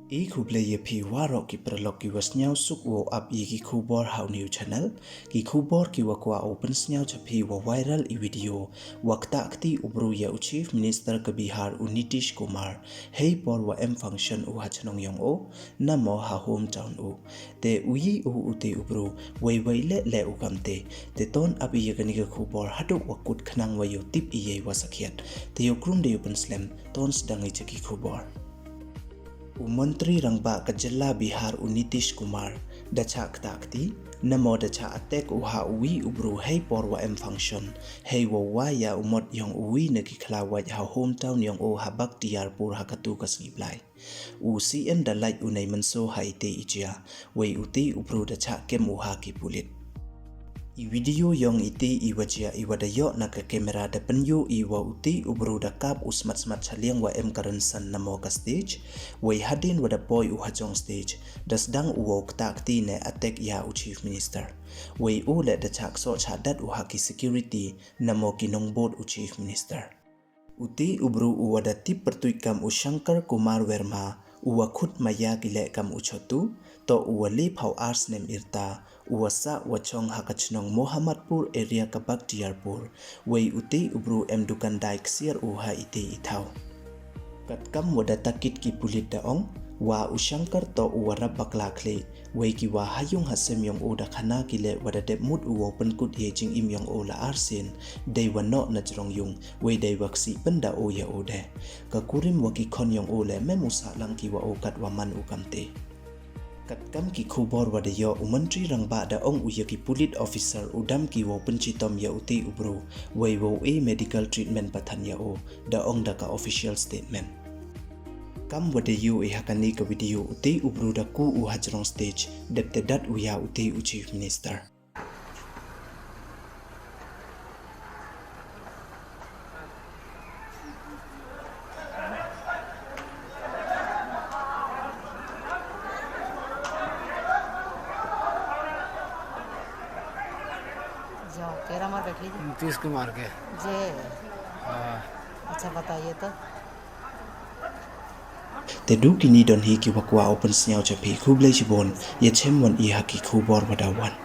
E kuble ye pi waro ki prelok ki was nyau suk wo up ye ki kubor how new channel ki kubor ki wakwa open nyau chapi wa viral I video wakta akti ubru ya chief minister ke Bihar Nitish Kumar hey por wa em function u hachnong yong o namo ha hometown u te uyi u ute ubru wei le u kamte te ton abi ye gani ke kubor haduk wakut khnang wa yo tip iye wasakhiat te yo krum de open slam ton sdangai chaki kubor Menteri Rangba Kajela Bihar Nitish Kumar dacha akti namo dacha atek uha uwi ubru hey porwa em function hey wa ya umot yong uwi nagi khlawa ha hometown yong o habak tiarpur hakatu kasngiblai u CM dalai unai manso haite ijia wei uti ubru dacha kem uha ki pulit I video yong iti iwajia iwadayo na ka kamera da penyu iwa uti ubru da kap usmat smat chaliang wa em karansan namo ka stage wei hadin wada boy u hajong stage das dang uok takti ne attack ya u chief minister wei u le da chak so chadat u haki security namo kinong board u chief minister uti ubru u wada tip pertuikam u Shankar Kumar Verma uwa khut maya gile kam uchotu to uwa li phau ars nem irta uwa sa wachong hakachnong Mohammadpur area kabak tiarpur wei uti ubru em dukan daik siar uha iti ithau katkam wada takit ki pulit daong wa Shankar to uwa rabakla khle wei ki wa hayung hasem yong oda khana kile wada de mut uwa penkut ye jing im yong ola arsin dei wa no na jrong yung wei dei waksi penda o ya ode ka kurim wa ki khon yong ole memusa lang ki wa okat wa man ukamte katkam ki khubor wada yo Menteri Rangba da ong uya ki pulit officer udam ki wo pencitom ya uti ubru wei wo e medical treatment pathan ya o da ong da ka official statement kam wada yu e hakani ka video uti ubru da ku u hajrong stage depte dat uya uti u chief minister केरा मार बैठ लीजिए नीतीश कुमार के जे अच्छा बताइए तो te du kini don hi ki wakwa open snyau chapi khublei chibon ye chemwon I haki khubor wada wan